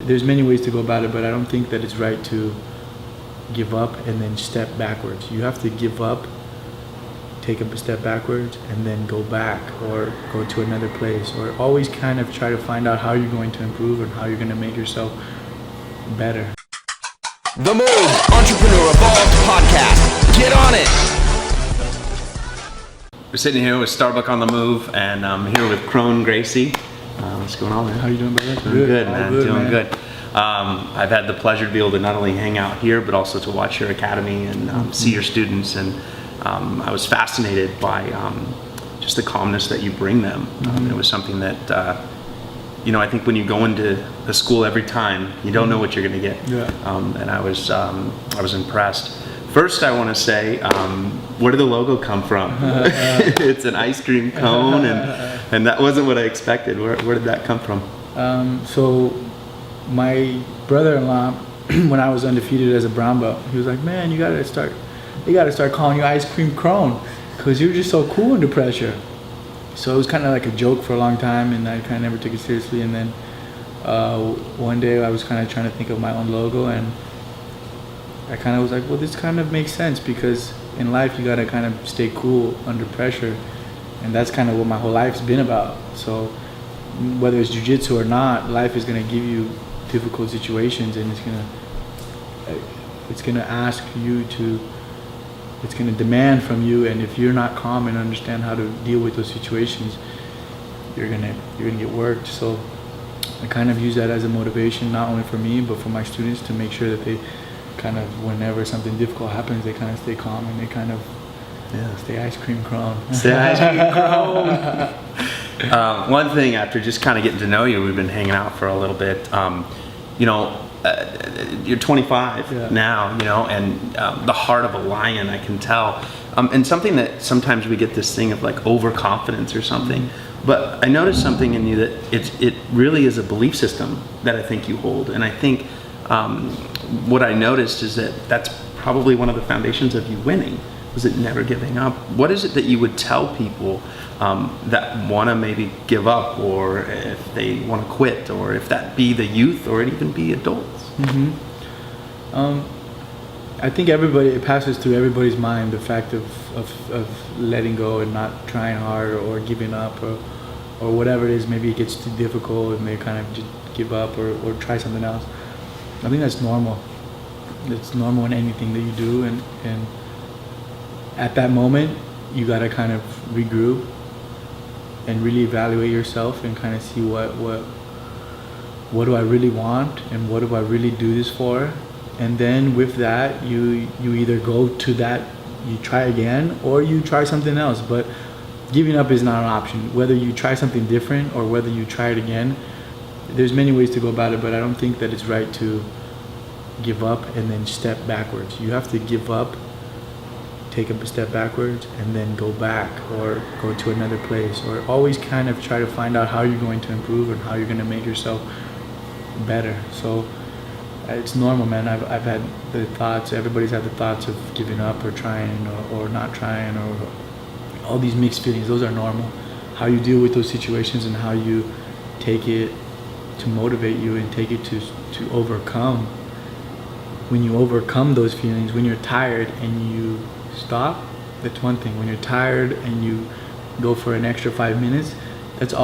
there's many ways to go about it, but I don't think that it's right to give up and then step backwards. You have to give up, take a step backwards, and then go back or go to another place, or always kind of try to find out how you're going to improve and how you're going to make yourself better. The Move Entrepreneur Evolved Podcast. Get on it. We're sitting here with Starbuck on the Move, and I'm here with Kron Gracie. What's going on, man? How you doing, brother? Doing good, man. Good, Doing man. good. I've had the pleasure to be able to not only hang out here, but also to watch your academy and see your students. And I was fascinated by just the calmness that you bring them. It was something that, I think when you go into a school every time, you don't know what you're going to get. Yeah. And I was impressed. First, I want to say, where did the logo come from? It's an ice cream cone, and that wasn't what I expected. Where did that come from? So my brother-in-law, when I was undefeated as a brown belt, he was like, man, you gotta start calling you Ice Cream Kron, because you're just so cool under pressure. So it was kind of like a joke for a long time, and I kind of never took it seriously. And then one day I was kind of trying to think of my own logo, and I kind of was like, well, this kind of makes sense, because in life you gotta kind of stay cool under pressure, and that's kind of what my whole life's been about. So whether it's jiu-jitsu or not, life is gonna give you difficult situations, and it's gonna ask you to, it's gonna demand from you, and if you're not calm and understand how to deal with those situations, you're gonna get worked. So I kind of use that as a motivation, not only for me but for my students, to make sure that they kind of, whenever something difficult happens, they kind of stay calm, and they kind of stay Ice Cream Kron. Stay Ice Cream Kron. One thing, after just kind of getting to know you, we've been hanging out for a little bit. You're 25 now, and the heart of a lion, I can tell. And something that sometimes we get this thing of like overconfidence or something. But I noticed something in you that it really is a belief system that I think you hold. And I think what I noticed is that that's probably one of the foundations of you winning, was it never giving up. What is it that you would tell people that want to maybe give up, or if they want to quit, or if that be the youth or it even be adults? I think it passes through everybody's mind, the fact of letting go and not trying hard, or giving up, or whatever it is. Maybe it gets too difficult and they kind of just give up or try something else. I think that's normal. It's normal in anything that you do, and at that moment you gotta kind of regroup and really evaluate yourself and kind of see what do I really want, and what do I really do this for. And then with that, you either go to that, you try again, or you try something else. But giving up is not an option. Whether you try something different or whether you try it again, there's many ways to go about it, but I don't think that it's right to give up and then step backwards. You have to give up, take a step backwards, and then go back or go to another place, or always kind of try to find out how you're going to improve and how you're going to make yourself better. So it's normal, man. I've had the thoughts, everybody's had the thoughts of giving up or trying or not trying, or all these mixed feelings. Those are normal. How you deal with those situations and how you take it to motivate you and take it to overcome. When you overcome those feelings, when you're tired and you stop, that's one thing. When you're tired and you go for an extra 5 minutes, you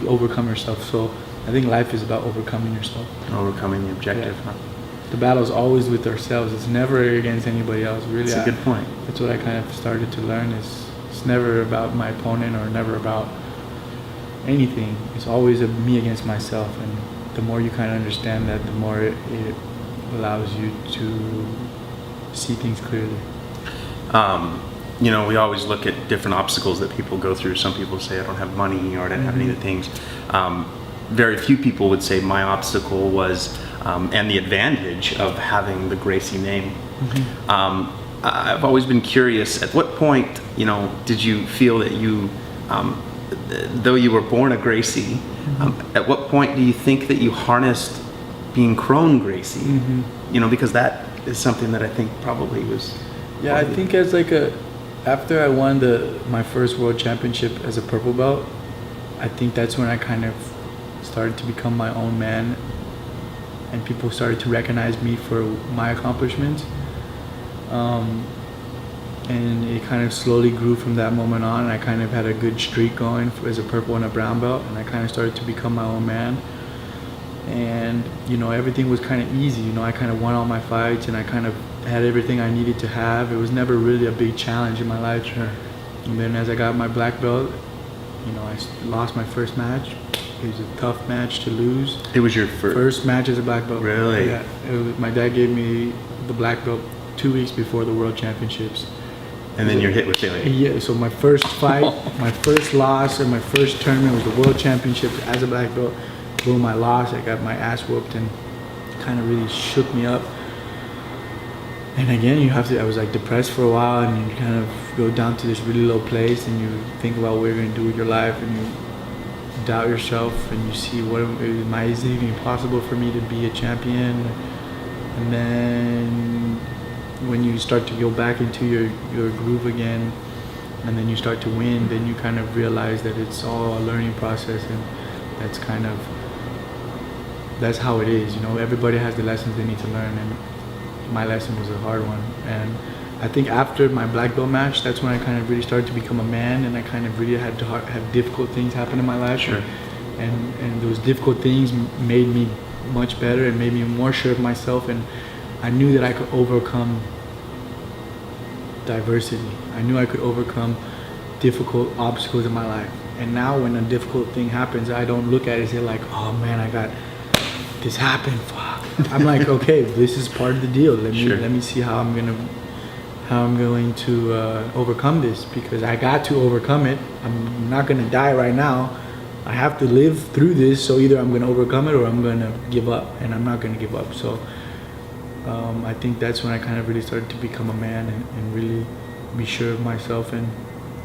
overcome yourself. So I think life is about overcoming yourself. Overcoming the objective. Yeah. The battle is always with ourselves. It's never against anybody else. Really, that's a good point. That's what I kind of started to learn. It's never about my opponent or never about anything. It's always me against myself. And the more you kind of understand that, the more it allows you to see things clearly. We always look at different obstacles that people go through. Some people say, I don't have money, or I didn't have any of the things. Very few people would say my obstacle was, and the advantage of having the Gracie name. I've always been curious, at what point, did you feel that you, though you were born a Gracie, at what point do you think that you harnessed being Kron Gracie? Because that is something that I think probably was... Yeah, I think as after I won my first world championship as a purple belt, I think that's when I kind of started to become my own man and people started to recognize me for my accomplishments. And it kind of slowly grew from that moment on. I kind of had a good streak going as a purple and a brown belt, and I kind of started to become my own man. And everything was kind of easy. I kind of won all my fights, and I kind of had everything I needed to have. It was never really a big challenge in my life. Sure. And then as I got my black belt, I lost my first match. It was a tough match to lose. It was your first match as a black belt. Really? Yeah. My dad gave me the black belt 2 weeks before the World Championships. And then you're hit with failure. Yeah, so my first fight, my first loss, and my first tournament was the World Championship as a black belt. Boom, I lost. I got my ass whooped, and kind of really shook me up. And again, I was like depressed for a while, and you kind of go down to this really low place, and you think about what you're going to do with your life, and you doubt yourself, and you see, is it even possible for me to be a champion? And then when you start to go back into your groove again, and then you start to win, then you kind of realize that it's all a learning process, and that's how it is. Everybody has the lessons they need to learn, and my lesson was a hard one. And I think after my black belt match, that's when I kind of really started to become a man, and I kind of really had to have difficult things happen in my life. Sure. And those difficult things made me much better and made me more sure of myself, and I knew that I could overcome diversity. I knew I could overcome difficult obstacles in my life. And now when a difficult thing happens, I don't look at it and say like, oh man, this happened, fuck. I'm like, okay, this is part of the deal. Let me see how I'm going to overcome this, because I got to overcome it. I'm not gonna die right now. I have to live through this, so either I'm gonna overcome it or I'm gonna give up, and I'm not gonna give up. So I think that's when I kind of really started to become a man and really be sure of myself, and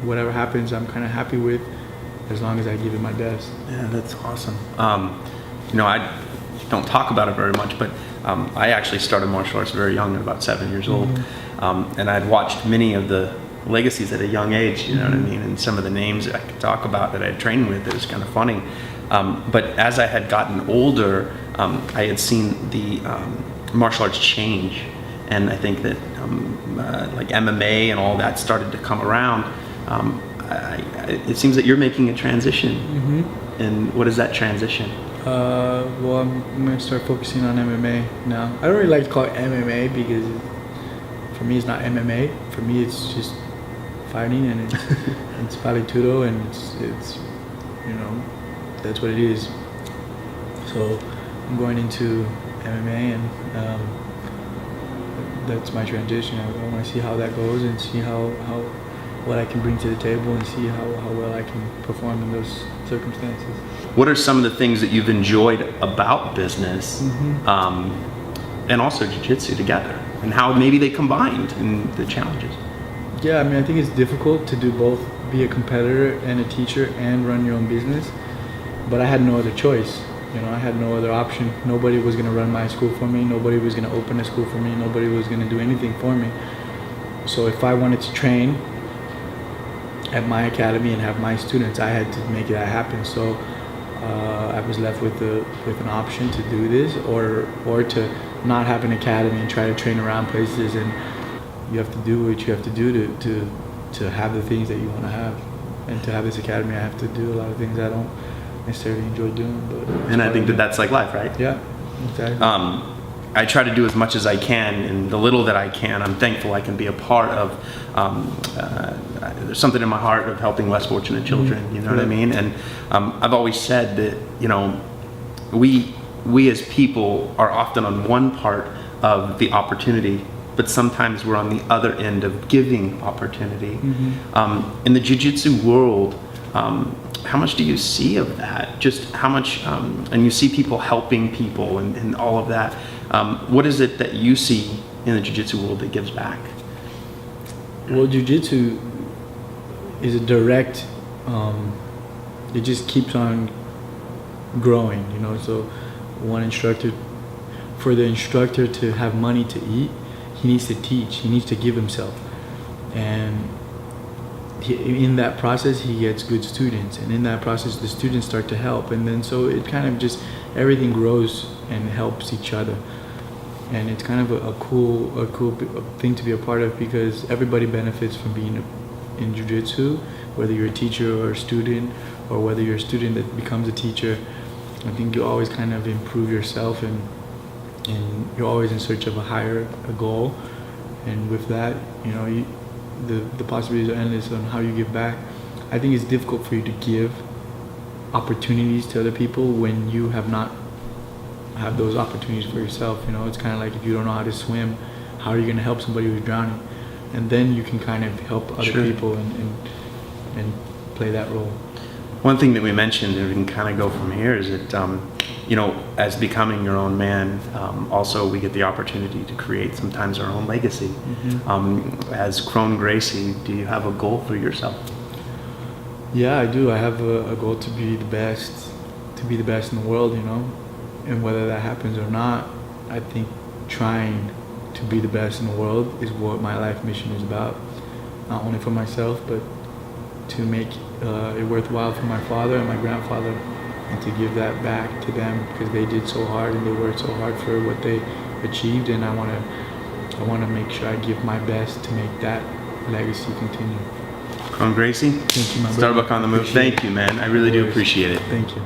whatever happens, I'm kind of happy with, as long as I give it my best. Yeah, that's awesome. I don't talk about it very much, but I actually started martial arts very young, at about 7 years old. And I'd watched many of the legacies at a young age, you know what I mean? And some of the names that I could talk about that I had trained with, it was kind of funny. But as I had gotten older, I had seen the martial arts change. And I think that like MMA and all that started to come around. It seems that you're making a transition. And what is that transition? Well, I'm going to start focusing on MMA now. I don't really like to call it MMA, because for me it's not MMA. For me it's just fighting, and it's palituro, and it's that's what it is. So I'm going into MMA, and that's my transition. I want to see how that goes, and see what I can bring to the table, and see how well I can perform in those circumstances. What are some of the things that you've enjoyed about business and also jiu-jitsu together, and how maybe they combined in the challenges? Yeah, I think it's difficult to do both, be a competitor and a teacher and run your own business, but I had no other choice. I had no other option. Nobody was going to run my school for me. Nobody was going to open a school for me. Nobody was going to do anything for me. So if I wanted to train at my academy and have my students, I had to make that happen. So I was left with an option to do this, or to not have an academy and try to train around places, and you have to do what you have to do to have the things that you want to have. And to have this academy, I have to do a lot of things I don't necessarily enjoy doing. And I think that's like life, right? Yeah, exactly. I try to do as much as I can, and the little that I can, I'm thankful I can be a part of. There's something in my heart of helping less fortunate children, you know what I mean? And I've always said that, we as people are often on one part of the opportunity, but sometimes we're on the other end of giving opportunity. In the jiu-jitsu world, how much do you see of that? Just how much, and you see people helping people and all of that. What is it that you see in the jiu-jitsu world that gives back? Well, jiu-jitsu is a direct, it just keeps on growing, so for the instructor to have money to eat, he needs to teach, he needs to give himself. And in that process, he gets good students, and in that process, the students start to help, and then so it kind of just, everything grows and helps each other. And it's kind of a cool thing to be a part of, because everybody benefits from being in jiu-jitsu, whether you're a teacher or a student, or whether you're a student that becomes a teacher. I think you always kind of improve yourself, and you're always in search of a goal. And with that, the possibilities are endless on how you give back. I think it's difficult for you to give opportunities to other people when you have not have those opportunities for yourself. It's kind of like if you don't know how to swim, how are you going to help somebody who's drowning? And then you can kind of help other people and play that role. One thing that we mentioned, and we can kind of go from here, is that as becoming your own man, also we get the opportunity to create sometimes our own legacy. As Kron Gracie, do you have a goal for yourself? Yeah, I do. I have a goal to be the best in the world, and whether that happens or not, I think trying to be the best in the world is what my life mission is about. Not only for myself, but to make it worthwhile for my father and my grandfather, and to give that back to them, because they did so hard and they worked so hard for what they achieved, and I want to make sure I give my best to make that legacy continue. Kron Gracie, thank you, my brother. Starbuck on the Move. Thank you, man. I really do appreciate it. Thank you.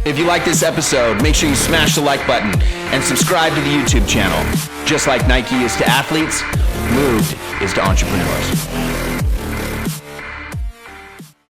If you like this episode, make sure you smash the like button and subscribe to the YouTube channel. Just like Nike is to athletes, Moved is to entrepreneurs.